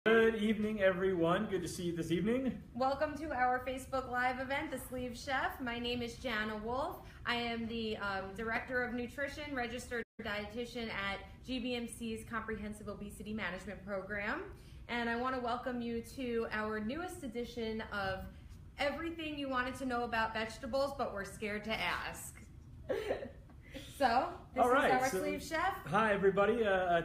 Good evening, everyone. Good to see you this evening. Welcome to our Facebook Live event, The Sleeve Chef. My name is Jana Wolff. I am the Director of Nutrition, Registered Dietitian at GBMC's Comprehensive Obesity Management Program. And I want to welcome you to our newest edition of Everything You Wanted to Know About Vegetables, but We're Scared to Ask. So, this is our Sleeve Chef. Hi, everybody.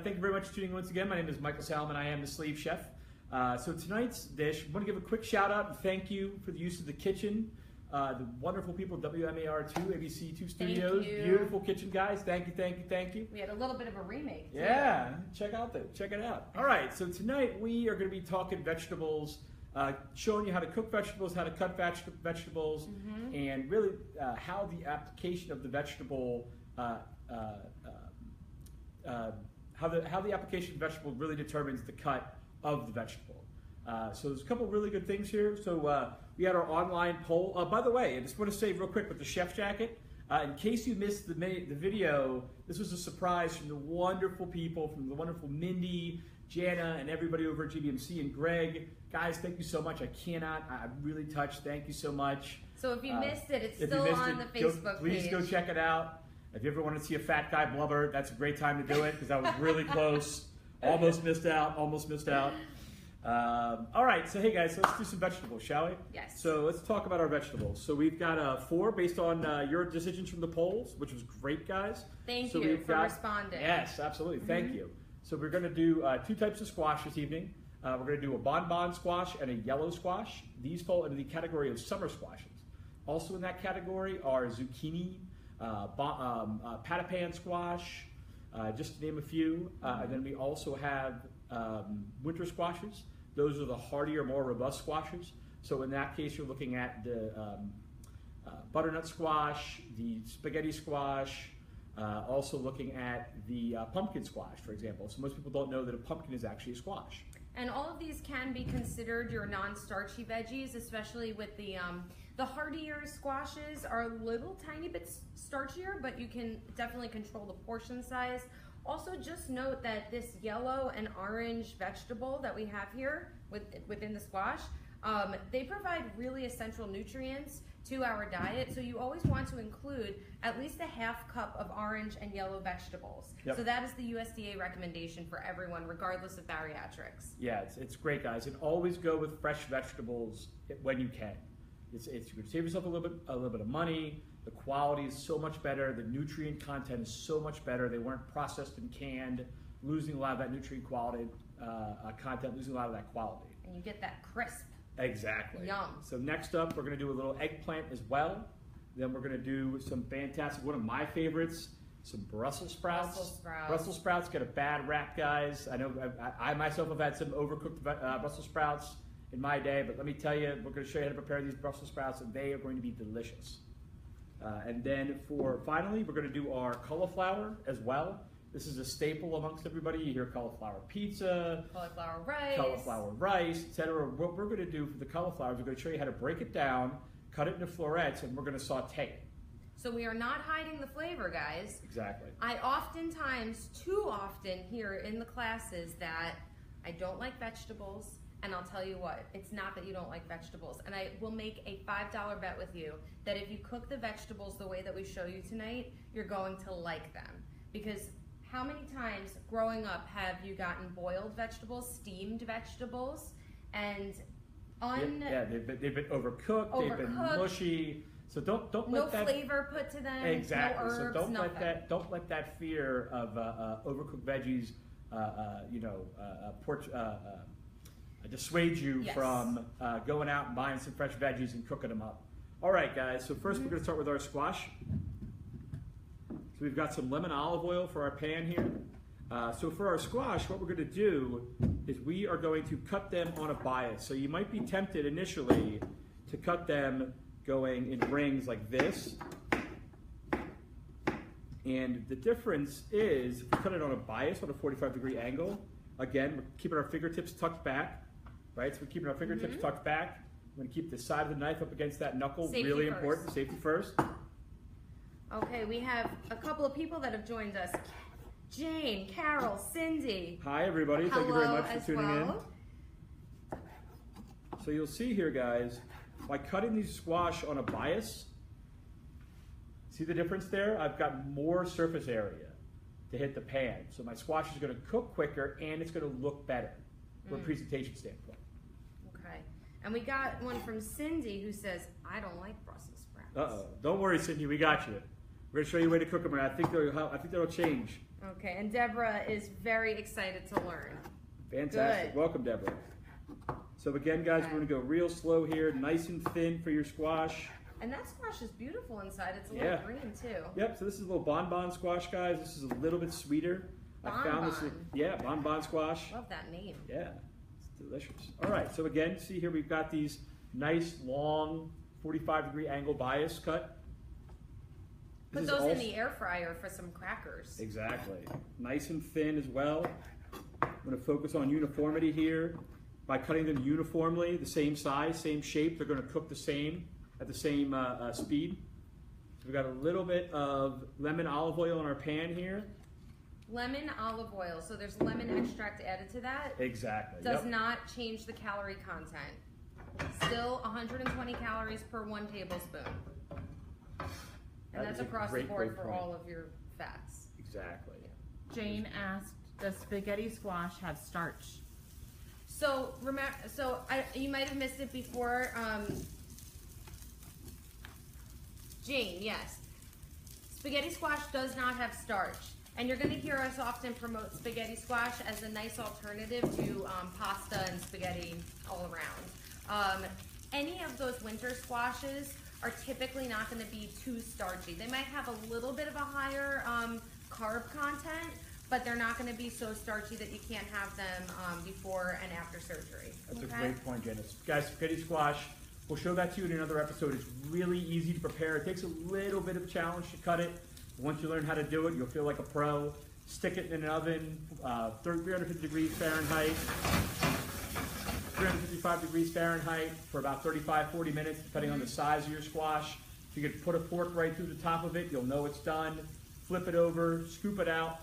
Thank you very much for tuning in once again. My name is Michael Salmon. I am the Sleeve Chef. So tonight's dish, I want to give a quick shout out and thank you for the use of the kitchen. The wonderful people at WMAR2, ABC2 Studios. Beautiful kitchen, guys. Thank you, thank you, thank you. We had a little bit of a remake, too. Yeah, check it out. All right, so tonight we are going to be talking vegetables, showing you how to cook vegetables, how to cut vegetables, and really how the application of the vegetable how the application of vegetable really determines the cut of the vegetable. So there's a couple really good things here. So we had our online poll. By the way, I just want to say real quick with the chef jacket, in case you missed the video, this was a surprise from the wonderful people, from the wonderful Mindy, Jana, and everybody over at GBMC, and Greg. Guys, thank you so much. I'm really touched. Thank you so much. So if you missed it, it's still on the Facebook page. Please go check it out. If you ever want to see a fat guy blubber, that's a great time to do it because I was really close. Almost missed out. All right, so hey guys, let's do some vegetables, shall we? Yes. So let's talk about our vegetables. So we've got 4 based on your decisions from the polls, which was great, guys. Thank you for responding. Yes, absolutely. Thank you. So we're going to do 2 types of squash this evening. We're going to do a bonbon squash and a yellow squash. These fall into the category of summer squashes. Also in that category are zucchini, patapan squash, just to name a few. And then we also have winter squashes. Those are the hardier, more robust squashes. So in that case, you're looking at the butternut squash, the spaghetti squash, also looking at the pumpkin squash, for example. So most people don't know that a pumpkin is actually a squash. And all of these can be considered your non-starchy veggies, especially with the hardier squashes are a little tiny bit starchier, but you can definitely control the portion size. Also, just note that this yellow and orange vegetable that we have here within the squash, they provide really essential nutrients to our diet, so you always want to include at least a ½ cup of orange and yellow vegetables. Yep. So that is the USDA recommendation for everyone, regardless of bariatrics. Yeah, it's great, guys, and always go with fresh vegetables when you can. You can save yourself a little bit of money. The quality is so much better. The nutrient content is so much better. They weren't processed and canned, losing a lot of that nutrient quality content, losing a lot of that quality. And you get that crisp. Exactly. Yum. So next up, we're going to do a little eggplant as well. Then we're going to do some fantastic, one of my favorites, some Brussels sprouts. Brussels sprouts get a bad rap, guys. I know I myself have had some overcooked Brussels sprouts in my day, but let me tell you, we're going to show you how to prepare these Brussels sprouts, and they are going to be delicious. And then finally, we're going to do our cauliflower as well. This is a staple amongst everybody. You hear cauliflower pizza, cauliflower rice, etc. What we're going to do for the cauliflower is we're going to show you how to break it down, cut it into florets, and we're going to saute it. So we are not hiding the flavor, guys. Exactly. I oftentimes, too often, hear in the classes that I don't like vegetables. And I'll tell you what, it's not that you don't like vegetables. And I will make a $5 bet with you that if you cook the vegetables the way that we show you tonight, you're going to like them. Because how many times growing up have you gotten boiled vegetables, steamed vegetables, and they've been overcooked, they've been mushy. So don't let that, no flavor put to them. Exactly. No herbs, so nothing. don't let that fear of overcooked veggies, dissuade you from going out and buying some fresh veggies and cooking them up. All right, guys, so first we're going to start with our squash. So we've got some lemon olive oil for our pan here. So for our squash, what we're going to do is we are going to cut them on a bias. So you might be tempted initially to cut them going in rings like this. And the difference is, if we cut it on a bias, on a 45-degree angle, again, we're keeping our fingertips tucked back. Right, so we're keeping our fingertips tucked back. We're going to keep the side of the knife up against that knuckle. Safety really first. Important. Safety first. Okay, we have a couple of people that have joined us. Jane, Carol, Cindy. Hi, everybody. Thank you very much for tuning in. So you'll see here, guys, by cutting these squash on a bias, see the difference there? I've got more surface area to hit the pan. So my squash is going to cook quicker and it's going to look better from a presentation standpoint. Okay. And we got one from Cindy who says, I don't like Brussels sprouts. Uh-oh. Don't worry, Cindy. We got you. We're going to show you a way to cook them, and I think that'll change. Okay. And Deborah is very excited to learn. Fantastic. Good. Welcome, Deborah. So again, guys, we're going to go real slow here, nice and thin for your squash. And that squash is beautiful inside. It's a little green too. Yep, so this is a little bonbon squash, guys. This is a little bit sweeter. I found this, bonbon squash. Love that name. Yeah, it's delicious. All right, so again, see here we've got these nice, long, 45-degree angle bias cut. Put those in the air fryer for some crackers. Exactly. Nice and thin as well. I'm going to focus on uniformity here. By cutting them uniformly, the same size, same shape, they're going to cook the same at the same speed. So we've got a little bit of lemon olive oil in our pan here. Lemon olive oil, so there's lemon extract added to that. Exactly. Does not change the calorie content. Still 120 calories per 1 tablespoon. And that's across the board for all of your fats. Exactly. Jane asked, does spaghetti squash have starch? So remember, you might have missed it before. Jane, yes. Spaghetti squash does not have starch. And you're going to hear us often promote spaghetti squash as a nice alternative to pasta and spaghetti all around. Any of those winter squashes are typically not going to be too starchy. They might have a little bit of a higher carb content, but they're not going to be so starchy that you can't have them before and after surgery. That's a great point, Janice. Guys, spaghetti squash, we'll show that to you in another episode. It's really easy to prepare. It takes a little bit of challenge to cut it. Once you learn how to do it, you'll feel like a pro. Stick it in an oven, 350 degrees Fahrenheit, 355 degrees Fahrenheit for about 35-40 minutes, depending on the size of your squash. If you could put a fork right through the top of it, you'll know it's done. Flip it over, scoop it out,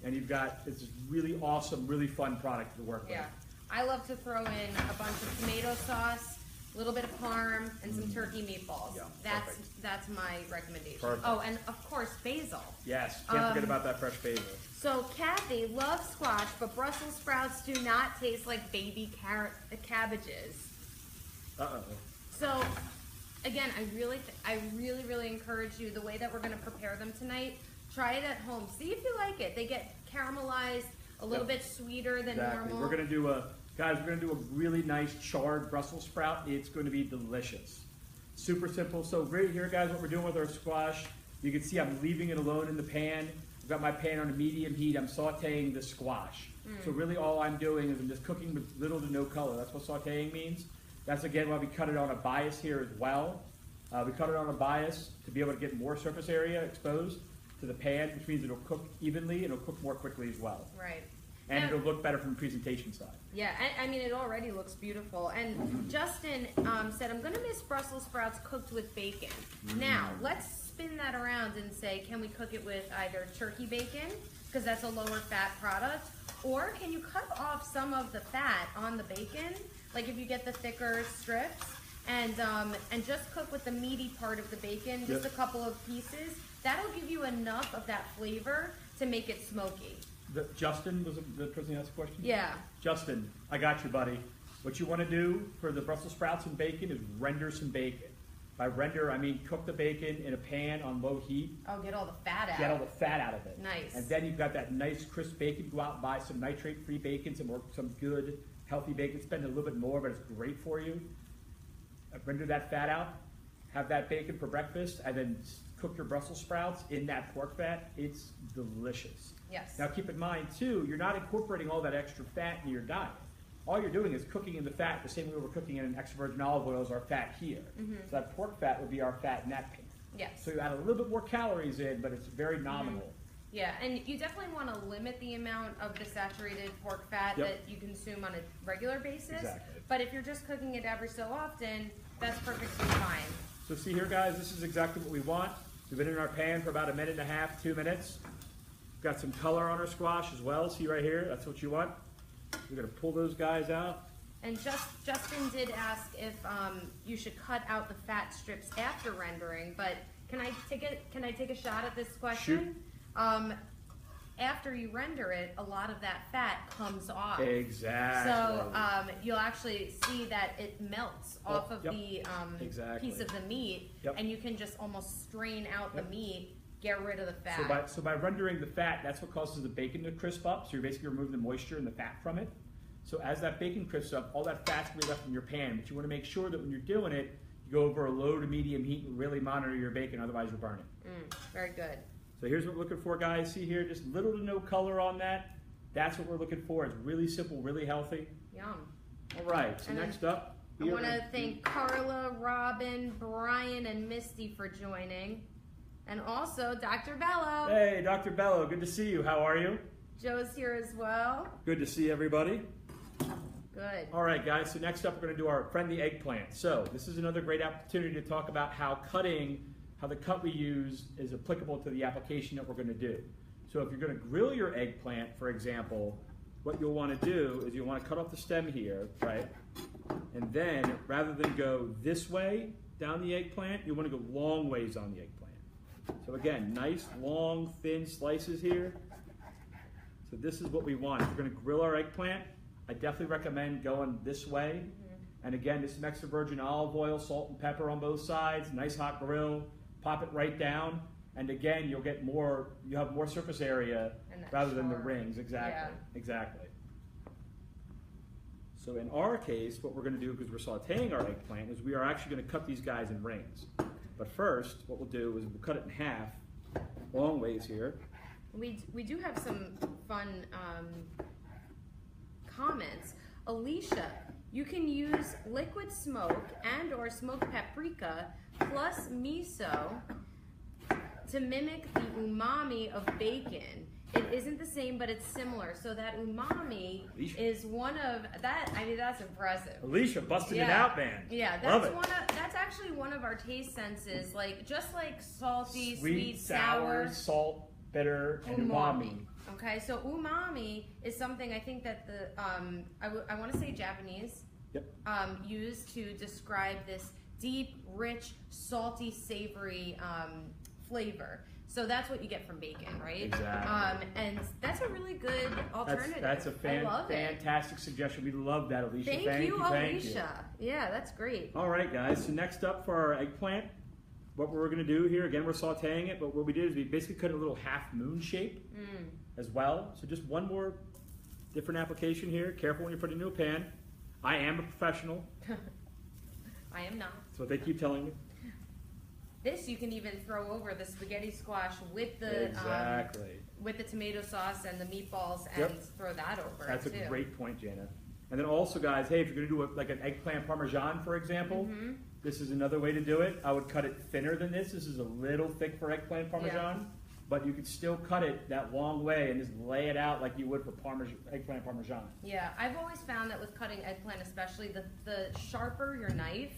and you've got this really awesome, really fun product to work with. Yeah, I love to throw in a bunch of tomato sauce, a little bit of parm, and some turkey meatballs. Yeah, that's my recommendation. Perfect. Oh, and of course basil. Yes, can't forget about that fresh basil. So Kathy loves squash, but Brussels sprouts do not taste like baby cabbages. Uh-oh. So again, I really encourage you, the way that we're going to prepare them tonight, try it at home. See if you like it. They get caramelized, a little bit sweeter than normal. We're going to do a really nice charred Brussels sprout. It's going to be delicious. Super simple. So right here, guys, what we're doing with our squash, you can see I'm leaving it alone in the pan. I've got my pan on a medium heat. I'm sauteing the squash. So really all I'm doing is I'm just cooking with little to no color. That's what sauteing means. That's again why we cut it on a bias here as well. We cut it on a bias to be able to get more surface area exposed to the pan, which means it'll cook evenly and it'll cook more quickly as well. Right. And Now, it'll look better from the presentation side. yeah, I mean, it already looks beautiful. And Justin said, I'm going to miss Brussels sprouts cooked with bacon. Now, let's spin that around and say, can we cook it with either turkey bacon, because that's a lower fat product, or can you cut off some of the fat on the bacon, like if you get the thicker strips, and just cook with the meaty part of the bacon, just a couple of pieces. That'll give you enough of that flavor to make it smoky. Justin was the person who asked the question? Yeah. Justin, I got you, buddy. What you want to do for the Brussels sprouts and bacon is render some bacon. By render, I mean cook the bacon in a pan on low heat. Oh, get all the fat out. Get all the fat out of it. Nice. And then you've got that nice crisp bacon. Go out and buy some nitrate-free bacon, some good, healthy bacon. Spend a little bit more, but it's great for you. Render that fat out. Have that bacon for breakfast, and then cook your Brussels sprouts in that pork fat. It's delicious. Yes. Now keep in mind too, you're not incorporating all that extra fat in your diet. All you're doing is cooking in the fat the same way we're cooking in an extra virgin olive oil as our fat here. So that pork fat would be our fat in that pan. Yes. So you add a little bit more calories in, but it's very nominal. Yeah, and you definitely want to limit the amount of the saturated pork fat that you consume on a regular basis. Exactly. But if you're just cooking it every so often, that's perfectly fine. So see here, guys, this is exactly what we want. We've been in our pan for about 1.5 minutes, 2 minutes. We've got some color on our squash as well. See right here, that's what you want. We're gonna pull those guys out. And Justin did ask if you should cut out the fat strips after rendering, but can I take a shot at this question? Shoot. After you render it, a lot of that fat comes off. Exactly. So you'll actually see that it melts off of yep. the Exactly. piece of the meat, Yep. and you can just almost strain out the meat, get rid of the fat. So by rendering the fat, that's what causes the bacon to crisp up. So you're basically removing the moisture and the fat from it. So as that bacon crisps up, all that fat's going to be left in your pan. But you want to make sure that when you're doing it, you go over a low to medium heat and really monitor your bacon, otherwise you'll burn it. Very good. So here's what we're looking for, guys. See here, just little to no color on that. That's what we're looking for. It's really simple, really healthy. Yum. All right, so next up. I want to thank Carla, Robin, Brian, and Misty for joining. And also Dr. Bello. Hey, Dr. Bello, good to see you. How are you? Joe's here as well. Good to see everybody. Good. All right, guys, so next up we're going to do our friendly eggplant. So this is another great opportunity to talk about how the cut we use is applicable to the application that we're going to do. So if you're going to grill your eggplant, for example, what you'll want to do is you'll want to cut off the stem here, right? And then rather than go this way down the eggplant, you want to go long ways on the eggplant. So again, nice, long, thin slices here. So this is what we want. If we're going to grill our eggplant, I definitely recommend going this way. And again, this is extra virgin olive oil, salt and pepper on both sides, nice hot grill. Pop it right down, and again, you have more surface area rather than the rings. Exactly, yeah. Exactly. So in our case, what we're going to do, because we're sauteing our eggplant, is we are actually going to cut these guys in rings. But first, what we'll do is we'll cut it in half, long ways here. We do have some fun comments. Alicia, you can use liquid smoke and or smoked paprika plus miso to mimic the umami of bacon. It isn't the same, but it's similar. So that umami is one of that. I mean, that's impressive. Alicia, busting it out, man. Yeah, that's actually one of our taste senses. Like just like salty, sweet, sour, salt, bitter, and umami. Okay, so umami is something I think that the I want to say Japanese use to describe this deep, rich, salty, savory flavor. So that's what you get from bacon, right? Exactly. And that's a really good alternative. That's a fantastic suggestion. We love that, Alicia. Thank you, Alicia. Yeah, that's great. All right, guys. So next up for our eggplant, what we're going to do here, again, we're sauteing it, but what we did is we basically cut a little half moon shape as well. So just one more different application here. Careful when you put it into a pan. I am a professional. I am not. That's what they keep telling me. This you can even throw over the spaghetti squash with the with the tomato sauce and the meatballs and throw that over. That's a great point, Jana. And then also, guys, hey, if you're going to do like an eggplant parmesan, for example, this is another way to do it. I would cut it thinner than this. This is a little thick for eggplant parmesan, but you could still cut it that long way and just lay it out like you would for eggplant parmesan. Yeah, I've always found that with cutting eggplant, especially the sharper your knife,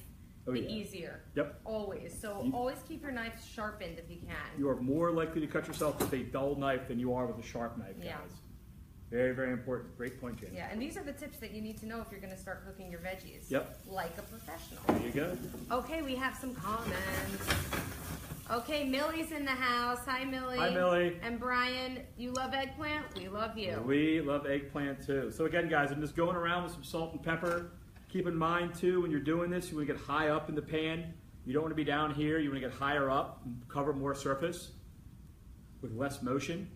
the easier. Yep. Always. So always keep your knife sharpened if you can. You are more likely to cut yourself with a dull knife than you are with a sharp knife, guys. Very, very important. Great point, Jane. Yeah, and these are the tips that you need to know if you're going to start cooking your veggies. Yep. Like a professional. There you go. Okay, we have some comments. Okay, Millie's in the house. Hi, Millie. Hi, Millie. And Brian, you love eggplant? We love you. We love eggplant, too. So again, guys, I'm just going around with some salt and pepper. Keep in mind, too, when you're doing this, you want to get high up in the pan. You don't want to be down here. You want to get higher up and cover more surface with less motion.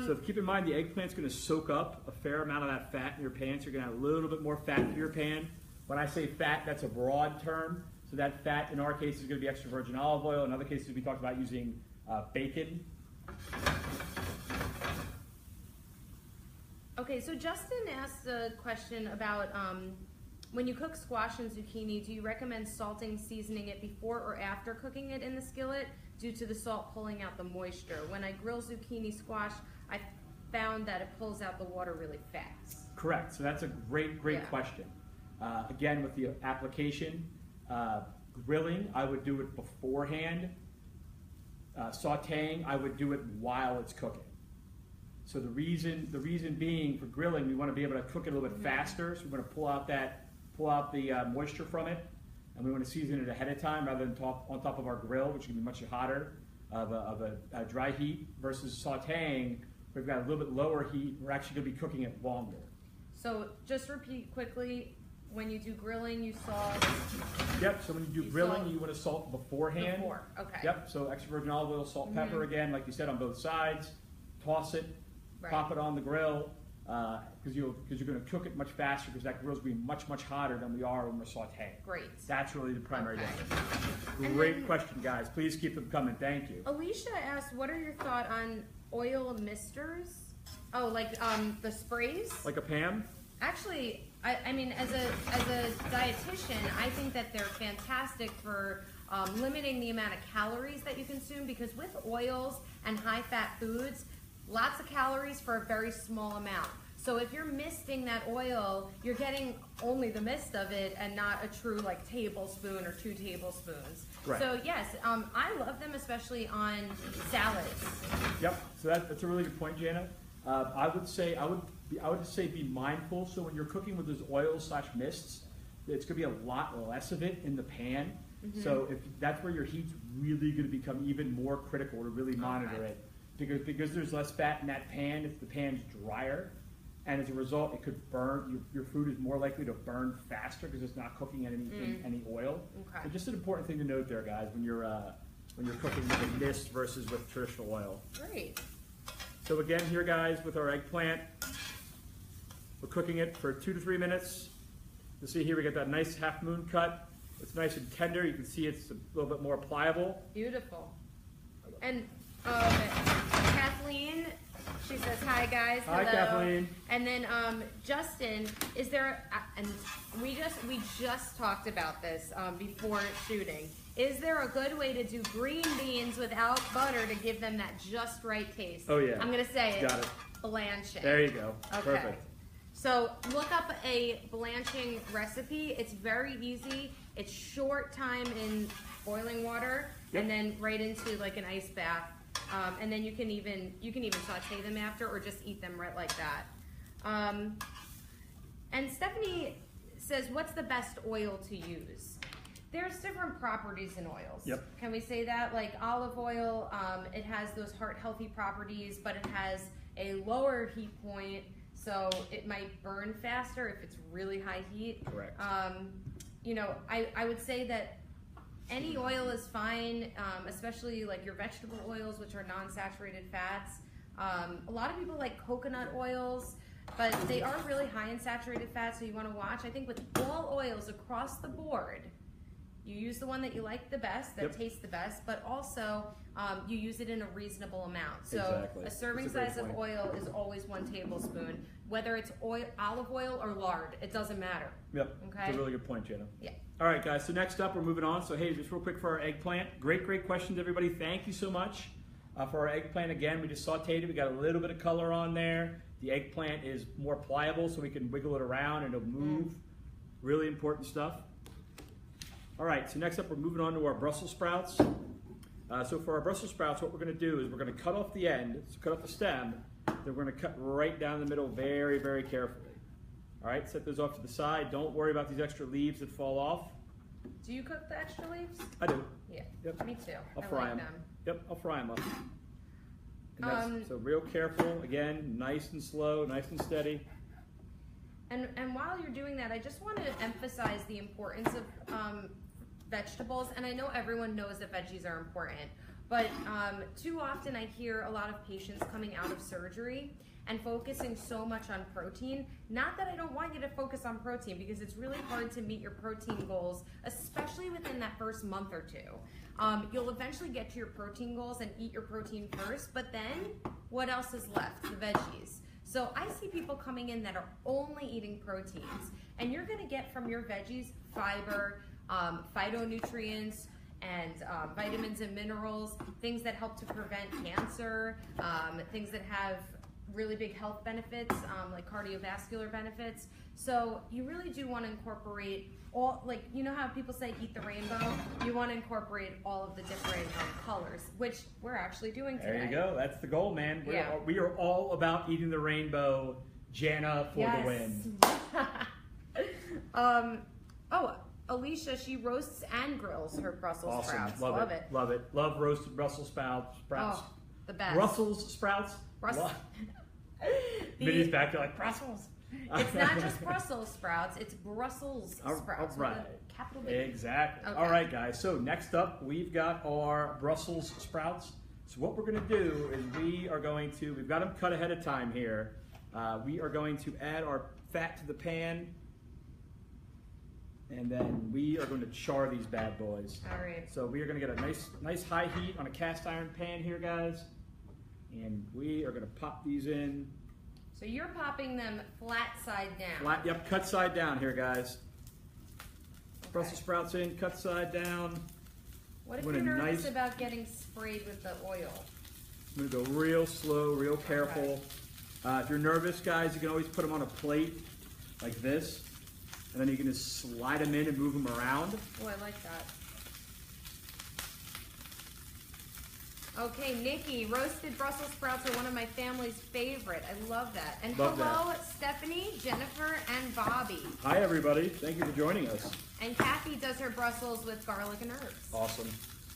So keep in mind, the eggplant's going to soak up a fair amount of that fat in your pan, so you're going to have a little bit more fat in your pan. When I say fat, that's a broad term. So that fat, in our case, is going to be extra virgin olive oil. In other cases, we talked about using bacon. Okay, so Justin asked a question about when you cook squash and zucchini, do you recommend salting, seasoning it before or after cooking it in the skillet due to the salt pulling out the moisture? When I grill zucchini squash, I found that it pulls out the water really fast. Correct. So that's a great question. Again, with the application, grilling, I would do it beforehand. Sauteing, I would do it while it's cooking. So the reason being for grilling, we want to be able to cook it a little bit faster. So we want to pull out the moisture from it, and we want to season it ahead of time rather than on top of our grill, which can be much hotter of a dry heat versus sautéing. We've got a little bit lower heat. We're actually going to be cooking it longer. So just repeat quickly. When you do grilling, you salt. Yep. So when you do grilling, you want to salt beforehand. Before. Okay. Yep. So extra virgin olive oil, salt, pepper again, like you said, on both sides. Toss it. Right. Pop it on the grill because you're going to cook it much faster because that grill's going to be much hotter than we are when we're sautéing. Great. That's really the primary difference. And Great then, question, guys. Please keep them coming. Thank you. Alicia asked, what are your thoughts on oil misters? Oh, like the sprays? Like a Pam? Actually, I mean, as a dietitian, I think that they're fantastic for limiting the amount of calories that you consume, because with oils and high-fat foods, lots of calories for a very small amount. So if you're misting that oil, you're getting only the mist of it and not a true like tablespoon or 2 tablespoons. Right. So yes, I love them, especially on salads. Yep. So that's a really good point, Jana. I would say be mindful. So when you're cooking with those oils / mists, it's going to be a lot less of it in the pan. So if that's where your heat's really going to become even more critical to really monitor it, because there's less fat in that pan. If the pan's drier, and as a result, it could burn. Your food is more likely to burn faster because it's not cooking in any oil. Okay. So just an important thing to note there, guys, when you're cooking with a mist versus with traditional oil. Great. So again, here, guys, with our eggplant, we're cooking it for 2 to 3 minutes. You see here we get that nice half moon cut. It's nice and tender. You can see it's a little bit more pliable. Beautiful. And Kathleen, she says, hi guys. Hi, hello. Kathleen. And then Justin, is there, and we just talked about this before shooting. Is there a good way to do green beans without butter to give them that just right taste? Oh yeah. I'm gonna say it. Got it. Blanching. There you go. Okay. Perfect. So look up a blanching recipe. It's very easy. It's short time in boiling water, and then right into like an ice bath, and then you can even saute them after, or just eat them right like that. And Stephanie says, "What's the best oil to use?" There's different properties in oils. Yep. Can we say that? Like olive oil, it has those heart-healthy properties, but it has a lower heat point. So it might burn faster if it's really high heat. Correct. You know, I would say that any oil is fine, especially like your vegetable oils, which are non-saturated fats. A lot of people like coconut oils, but they are really high in saturated fats, so you want to watch. I think with all oils across the board, you use the one that you like the best, that tastes the best, but also you use it in a reasonable amount. So exactly. A serving size of oil is always 1 tablespoon, whether it's olive oil or lard, it doesn't matter. Yep. Okay. That's a really good point, Jana. Yeah. All right, guys. So next up, we're moving on. So hey, just real quick for our eggplant. Great questions, everybody. Thank you so much for our eggplant. Again, we just sauteed it. We got a little bit of color on there. The eggplant is more pliable, so we can wiggle it around and it'll move. Really important stuff. All right, so next up we're moving on to our Brussels sprouts. So for our Brussels sprouts, what we're going to do is we're going to cut off the end, so cut off the stem, then we're going to cut right down the middle very carefully. All right, set those off to the side. Don't worry about these extra leaves that fall off. Do you cook the extra leaves? I do. Yeah, Yep. me too. I'll I fry like them. Yep, I'll fry them up. And that's, so real careful, again, nice and slow, nice and steady. And while you're doing that, I just want to emphasize the importance of vegetables, and I know everyone knows that veggies are important, but too often I hear a lot of patients coming out of surgery and focusing so much on protein. Not that I don't want you to focus on protein, because it's really hard to meet your protein goals, especially within that first month or two. You'll eventually get to your protein goals and eat your protein first, but then what else is left? The veggies. So I see people coming in that are only eating proteins, and you're gonna get from your veggies fiber, phytonutrients, and vitamins and minerals, things that help to prevent cancer, things that have really big health benefits, like cardiovascular benefits. So you really do want to incorporate all, like, you know how people say eat the rainbow? You want to incorporate all of the different colors, which we're actually doing today. There you go. That's the goal, man. Yeah. We are all about eating the rainbow. Jana for the win. Oh, Alicia, she roasts and grills her Brussels sprouts. Love it. Love it. Love roasted Brussels sprouts. Oh, the best. Brussels sprouts. Minnie's back there like, Brussels. It's not just Brussels sprouts, it's Brussels sprouts. All right. With a capital B. Exactly. Okay. All right, guys. So next up, we've got our Brussels sprouts. So what we're going to do is we've got them cut ahead of time here. We are going to add our fat to the pan. And then we are going to char these bad boys. All right. So we are going to get a nice high heat on a cast iron pan here, guys. And we are going to pop these in. So you're popping them flat side down. Flat, yep, cut side down here, guys. Okay. Brussels sprouts in, cut side down. What if you're nervous about getting sprayed with the oil? I'm going to go real slow, real careful. Okay. If you're nervous, guys, you can always put them on a plate like this. And then you can just slide them in and move them around. Oh, I like that. Okay, Nikki, roasted Brussels sprouts are one of my family's favorite. I love that. And hello, Stephanie, Jennifer, and Bobby. Hi, everybody. Thank you for joining us. And Kathy does her Brussels with garlic and herbs. Awesome.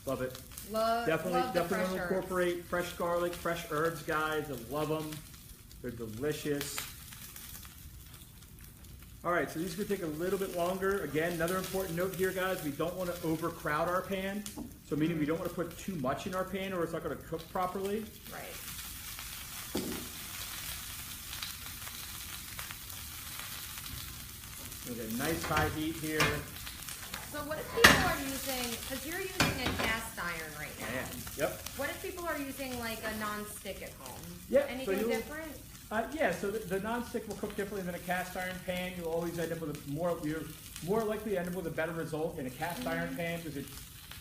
Love it. Definitely want to incorporate fresh garlic, fresh herbs, guys. I love them. They're delicious. All right, so these are going to take a little bit longer. Again, another important note here, guys, we don't want to overcrowd our pan. So meaning we don't want to put too much in our pan or it's not going to cook properly. Right. We'll get a nice high heat here. So what if people are using, because you're using a cast iron right now. Yeah. Yep. What if people are using like a non-stick at home? Yeah. Anything different? Yeah, so the non-stick will cook differently than a cast iron pan. You'll always end up with you're more likely to end up with a better result in a cast iron pan because it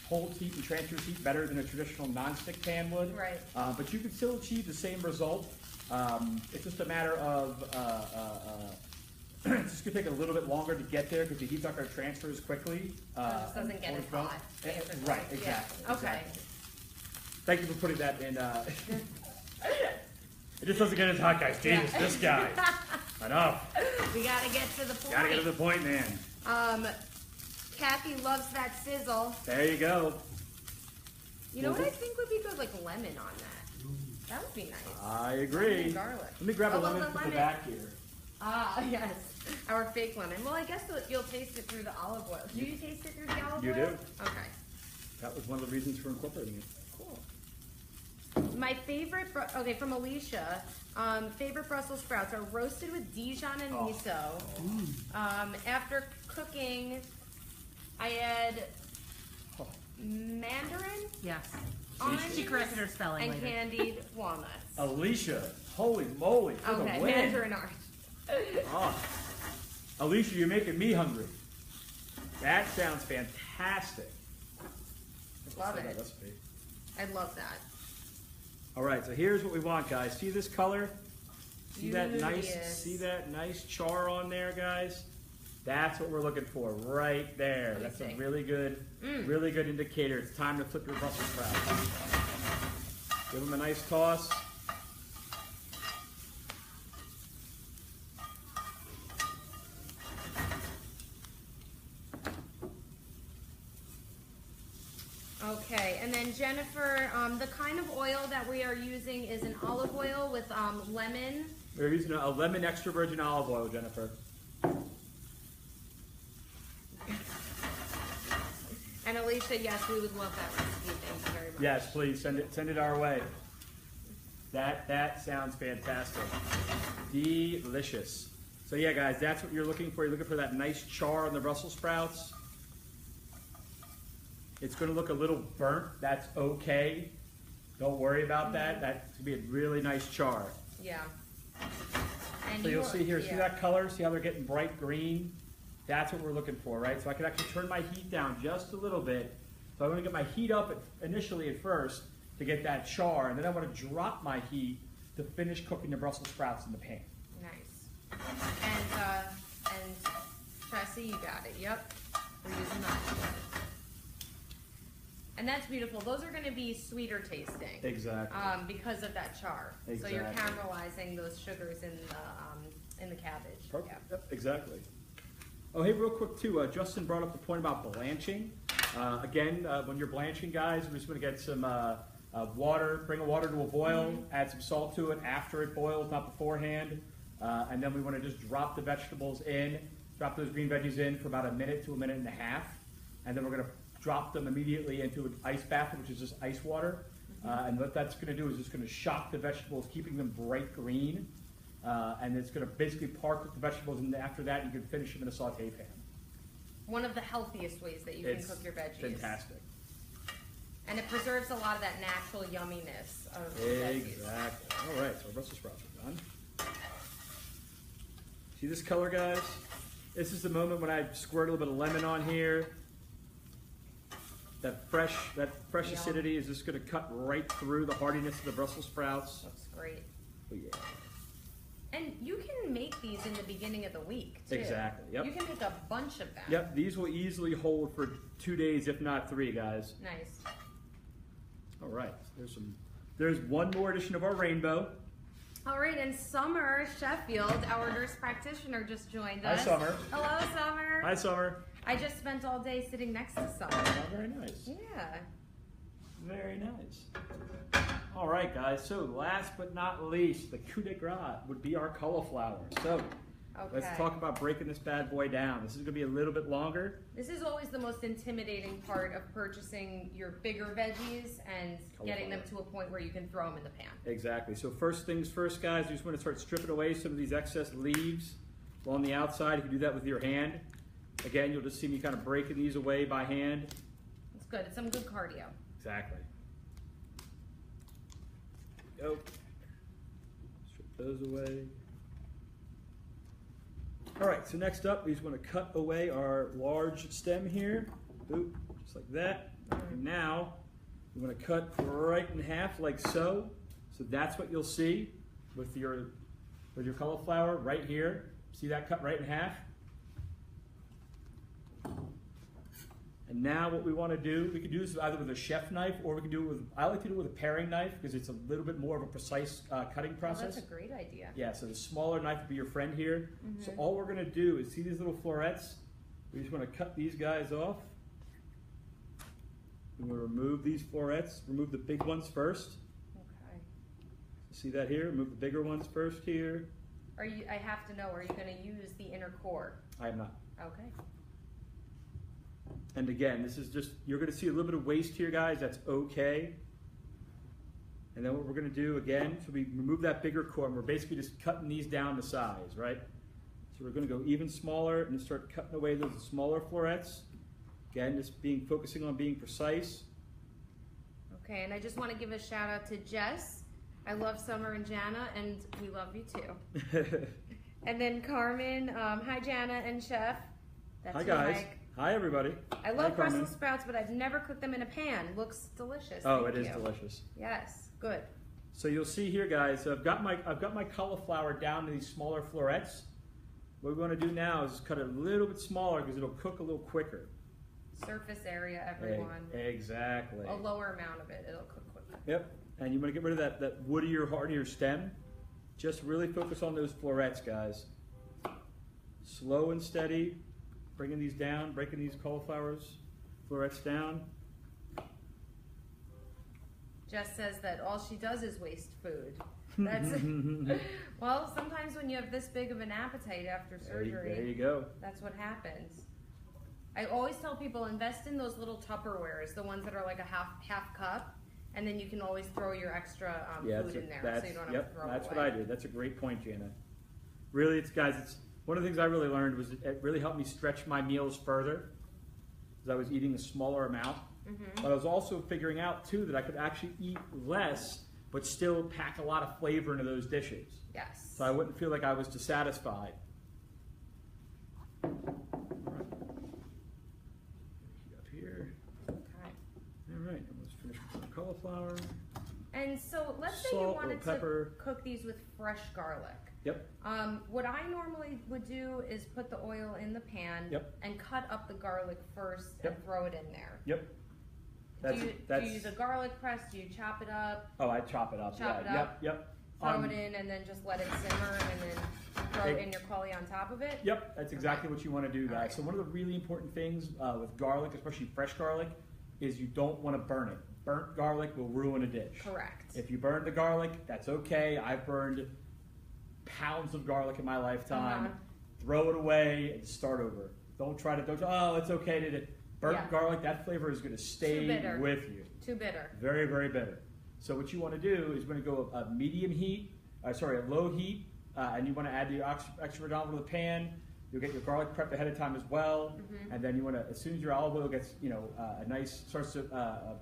holds heat and transfers heat better than a traditional non-stick pan would. Right. But you can still achieve the same result. It's just a matter of it's just going to take a little bit longer to get there because the heat's not going to transfer as quickly. So it just doesn't get as hot. Right, exactly. Yeah. Okay. Exactly. Thank you for putting that in. It just doesn't get as hot, guys. Jesus, this guy. Enough. We gotta get to the point. Gotta get to the point, man. Kathy loves that sizzle. There you go. You know what I think would be good? Like lemon on that. That would be nice. I agree. Lemon garlic. Let me grab a lemon from the back here. Ah, yes. Our fake lemon. Well, I guess you'll taste it through the olive oil. Do you taste it through the olive oil? You do. Okay. That was one of the reasons for incorporating it. Cool. My favorite, from Alicia, favorite Brussels sprouts are roasted with Dijon and miso. After cooking, I add mandarin. Yes. Oranges, She corrected her spelling and later. candied walnuts. Alicia, holy moly, for the Okay, win. mandarin orange. Oh. Alicia, you're making me hungry. That sounds fantastic. Love That it. recipe. I love that. All right, so here's what we want, guys. See this color? See that Beauteous. nice char on there, guys? That's what we're looking for right there. That's a really good indicator. It's time to flip your Brussels sprouts. Give them a nice toss. Okay, and then Jennifer, the kind of oil that we are using is an olive oil with lemon. We're using a lemon extra virgin olive oil, Jennifer. And Alicia, yes, we would love that recipe. Thank you very much. Yes, please send it our way. That sounds fantastic. Delicious. So yeah, guys, that's what you're looking for. You're looking for that nice char on the Brussels sprouts. It's going to look a little burnt. That's okay. Don't worry about that. That's going to be a really nice char. Yeah. And So you'll see here, see that color? See how they're getting bright green? That's what we're looking for, right? So I can actually turn my heat down just a little bit. So I want to get my heat up initially at first to get that char, and then I want to drop my heat to finish cooking the Brussels sprouts in the pan. Nice. And Tracy, you got it. Yep. We're using that. And that's beautiful. Those are going to be sweeter tasting. Exactly. Because of that char. Exactly. So you're caramelizing those sugars in the cabbage. Perfect. Yeah. Yep, exactly. Oh, hey, real quick too. Justin brought up the point about blanching. Again, when you're blanching, guys, we're just going to get some water. Bring the water to a boil. Add some salt to it after it boils, not beforehand. And then we want to just drop the vegetables in. Drop those green veggies in for about a minute to a minute and a half. And then we're going to drop them immediately into an ice bath, which is just ice water. And what that's going to do is it's going to shock the vegetables, keeping them bright green. And it's going to basically park the vegetables, and after that you can finish them in a saute pan. One of the healthiest ways that you can cook your veggies. Fantastic. And it preserves a lot of that natural yumminess of the veggies. Exactly. All right, so our Brussels sprouts are done. See this color, guys? This is the moment when I squirt a little bit of lemon on here. That fresh acidity is just going to cut right through the hardiness of the Brussels sprouts. Looks great. Oh, yeah. And you can make these in the beginning of the week, too. Exactly, yep. You can make a bunch of them. Yep, these will easily hold for 2 days, if not 3, guys. Nice. All right, there's one more edition of our rainbow. All right, and Summer Sheffield, our nurse practitioner, just joined us. Hi, Summer. Hello, Summer. Hi, Summer. I just spent all day sitting next to Summer. Oh, very nice. Yeah. Very nice. All right, guys. So last but not least, the coup de grace would be our cauliflower. So let's talk about breaking this bad boy down. This is going to be a little bit longer. This is always the most intimidating part of purchasing your bigger veggies and getting them to a point where you can throw them in the pan. Exactly. So first things first, guys, you just want to start stripping away some of these excess leaves on the outside. You can do that with your hand. Again, you'll just see me kind of breaking these away by hand. It's good. It's some good cardio. Exactly. Go. Strip those away. All right, so next up, we just want to cut away our large stem here. Boop, just like that. And now, we want to cut right in half like so. So that's what you'll see with your cauliflower right here. See that cut right in half? And now what we want to do, we can do this either with a chef knife or we can do it with, I like to do it with a paring knife because it's a little bit more of a precise cutting process. Oh, that's a great idea. Yeah, so the smaller knife would be your friend here. So all we're going to do is see these little florets. We just want to cut these guys off. We're going to remove these florets, remove the big ones first. Okay. See that here? Remove the bigger ones first here. I have to know, are you going to use the inner core? I am not. Okay. And again, this is just, you're going to see a little bit of waste here, guys. That's okay. And then what we're going to do again, so we remove that bigger core, and we're basically just cutting these down to size, right? So we're going to go even smaller and start cutting away those smaller florets. Again, just focusing on being precise. Okay, and I just want to give a shout out to Jess. I love Summer and Jana, and we love you too. And then Carmen, hi Jana and Chef. That's Hi guys. Mike. Hi everybody. I love Brussels sprouts, but I've never cooked them in a pan. Looks delicious. Oh, it is delicious. Yes, good. So you'll see here, guys. I've got my cauliflower down to these smaller florets. What we want to do now is cut it a little bit smaller because it'll cook a little quicker. Surface area, everyone. Exactly. A lower amount of it, it'll cook quicker. Yep. And you want to get rid of that woodier, hardier stem. Just really focus on those florets, guys. Slow and steady. Bringing these down, breaking these florets down. Jess says that all she does is waste food. That's well, sometimes when you have this big of an appetite after surgery, there you go. That's what happens. I always tell people invest in those little Tupperwares, the ones that are like a half cup, and then you can always throw your extra food in there, so you don't have to throw it away. That's what I do. That's a great point, Jana. Really, it's one of the things I really learned was it really helped me stretch my meals further because I was eating a smaller amount. But I was also figuring out, too, that I could actually eat less but still pack a lot of flavor into those dishes. Yes. So I wouldn't feel like I was dissatisfied. All right. Up here. Okay. All right, let's finish with the cauliflower. And so let's say you salt, a wanted little pepper. to cook these with fresh garlic. Yep. What I normally would do is put the oil in the pan and cut up the garlic first and throw it in there. Yep. Do you use a garlic press? Do you chop it up? Oh, I chop it up. Chop it up. Yep. Throw it in and then just let it simmer and then throw in your cauli on top of it? Yep, that's exactly what you want to do, guys. Right. So one of the really important things with garlic, especially fresh garlic, is you don't want to burn it. Burnt garlic will ruin a dish. Correct. If you burn the garlic, that's okay. I've burned pounds of garlic in my lifetime. Throw it away and start over. Don't try to, oh, it's okay to burnt garlic. That flavor is going to stay with you. Too bitter. Very, very bitter. So what you want to do is when you go a medium heat, a low heat, and you want to add the extra olive oil to the pan. You'll get your garlic prepped ahead of time as well, and then you want to, as soon as your olive oil gets, a nice, starts to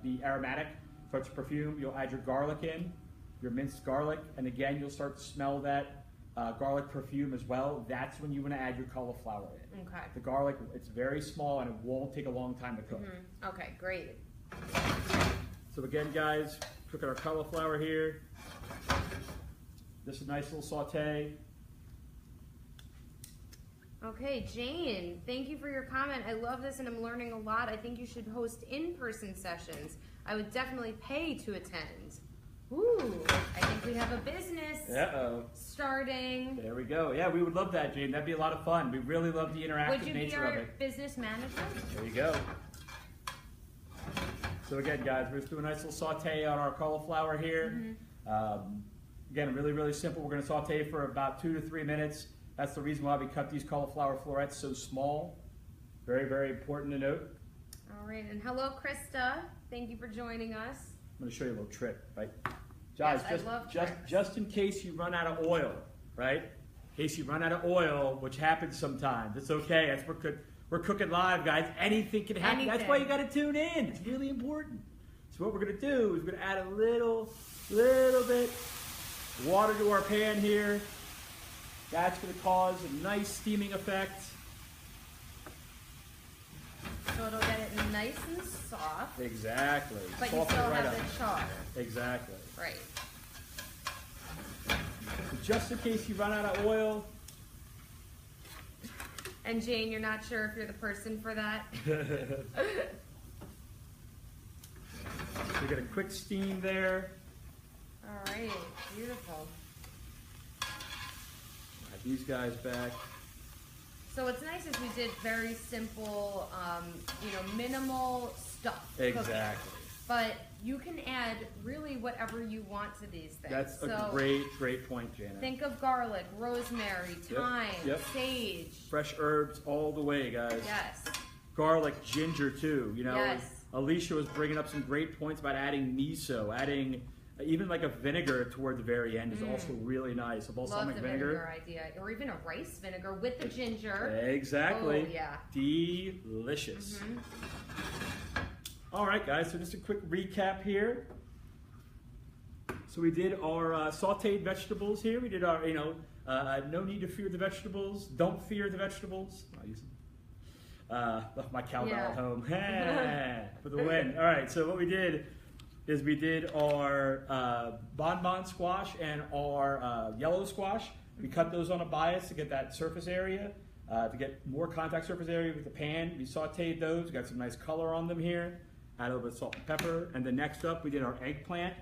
be aromatic, starts to perfume, you'll add your garlic in, your minced garlic, and again you'll start to smell that garlic perfume as well. That's when you want to add your cauliflower in. Okay. The garlic, it's very small and it won't take a long time to cook. Okay, great. So again, guys, cooking our cauliflower here. Just a nice little saute. Okay, Jane, thank you for your comment. I love this and I'm learning a lot. I think you should host in-person sessions. I would definitely pay to attend. Ooh, I think we have a business starting. There we go. Yeah, we would love that, Jane. That'd be a lot of fun. We really love the interactive nature of it. Would you be our business manager? There you go. So again, guys, we're just doing a nice little saute on our cauliflower here. Again, really, really simple. We're going to saute for about 2 to 3 minutes. That's the reason why we cut these cauliflower florets so small. Very, very important to note. All right, and hello, Krista. Thank you for joining us. I'm going to show you a little trick, right? Guys, yes, just in case you run out of oil, right? In case you run out of oil, which happens sometimes, it's okay. That's we're cooking live, guys. Anything can happen. That's why you got to tune in. It's really important. So what we're going to do is we're going to add a little bit water to our pan here. That's going to cause a nice steaming effect. So it'll get it nice and soft. Exactly. But you still have the char. Exactly. Right. So just in case you run out of oil. And Jane, you're not sure if you're the person for that? We get a quick steam there. All right, beautiful. Add these guys back. So what's nice is we did very simple, minimal stuff. Exactly. Cooking. But you can add really whatever you want to these things. That's a great point, Jana. Think of garlic, rosemary, thyme, sage. Fresh herbs all the way, guys. Yes. Garlic, ginger too. Yes. Alicia was bringing up some great points about adding miso, adding even like a vinegar toward the very end is also really nice. A balsamic vinegar idea, or even a rice vinegar with the ginger. Exactly. Oh, yeah. Delicious. All right, guys. So just a quick recap here. So we did our sautéed vegetables here. We did our, no need to fear the vegetables. Don't fear the vegetables. I'll use them. Left my cowbell at home for the win. All right. So what we did is we did our bonbon squash and our yellow squash. We cut those on a bias to get that surface area, to get more contact surface area with the pan. We sauteed those, got some nice color on them here. Add a little bit of salt and pepper. And then next up, we did our eggplant.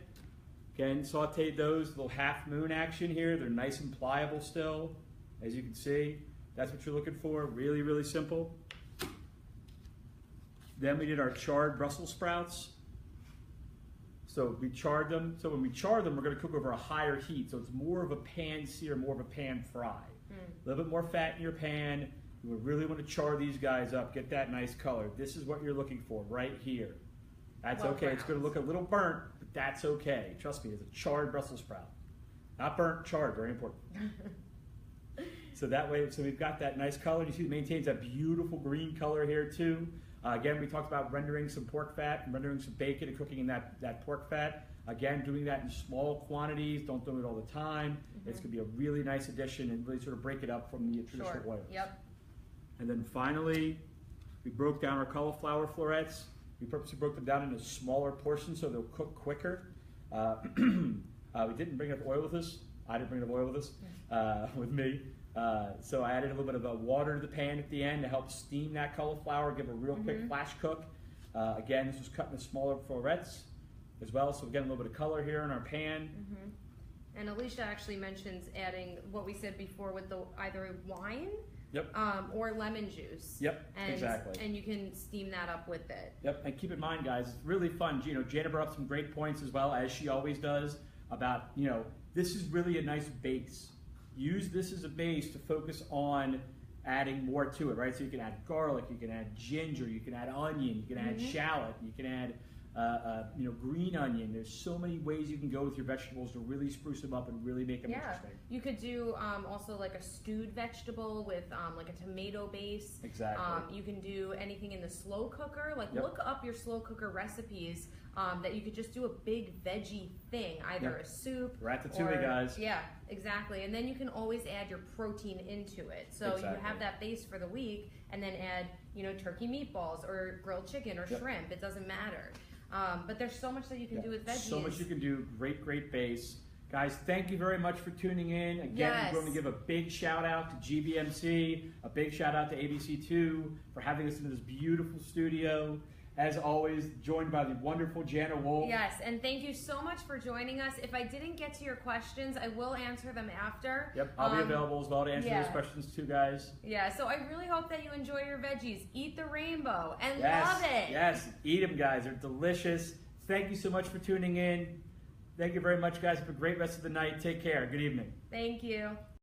Again, sauteed those, little half moon action here. They're nice and pliable still, as you can see. That's what you're looking for, really, really simple. Then we did our charred Brussels sprouts. So we charred them. So when we char them, we're going to cook over a higher heat. So it's more of a pan sear, more of a pan fry. A little bit more fat in your pan. You really want to char these guys up, get that nice color. This is what you're looking for right here. That's okay. It's going to look a little burnt, but that's okay. Trust me, it's a charred Brussels sprout. Not burnt, charred, very important. So that way, so we've got that nice color. You see it maintains that beautiful green color here too. Again, we talked about rendering some pork fat and rendering some bacon and cooking in that pork fat. Again, doing that in small quantities. Don't do it all the time. It's going to be a really nice addition and really sort of break it up from the traditional oils. Yep. And then finally, we broke down our cauliflower florets. We purposely broke them down into smaller portions so they'll cook quicker. We didn't bring enough oil with us. I didn't bring enough oil with us, with me. So I added a little bit of water to the pan at the end to help steam that cauliflower, give a real quick flash cook. Again, this was cut into smaller florets as well, so we're getting a little bit of color here in our pan. And Alicia actually mentions adding what we said before with either wine or lemon juice. Yep, exactly. And you can steam that up with it. Yep, and keep in mind, guys, it's really fun. You know, Jana brought up some great points as well, as she always does, about, you know, this is really a nice base. Use this as a base to focus on adding more to it, right? So you can add garlic, you can add ginger, you can add onion, you can add shallot, you can add you know, green onion. There's so many ways you can go with your vegetables to really spruce them up and really make them interesting. You could do also like a stewed vegetable with like a tomato base. Exactly. You can do anything in the slow cooker. Like look up your slow cooker recipes that you could just do a big veggie thing, either a soup. Ratatouille, guys. Yeah, exactly. And then you can always add your protein into it. So you have that base for the week, and then add, you know, turkey meatballs or grilled chicken or shrimp. It doesn't matter. But there's so much that you can do with veggies. So much you can do. Great, great base. Guys, thank you very much for tuning in. Again, we're going to give a big shout out to GBMC, a big shout out to ABC2 for having us in this beautiful studio. As always, joined by the wonderful Jana Wolff. Yes, and thank you so much for joining us. If I didn't get to your questions, I will answer them after. Yep, I'll be available as well to answer those questions too, guys. Yeah, so I really hope that you enjoy your veggies. Eat the rainbow and love it. Yes, eat them, guys. They're delicious. Thank you so much for tuning in. Thank you very much, guys. Have a great rest of the night. Take care. Good evening. Thank you.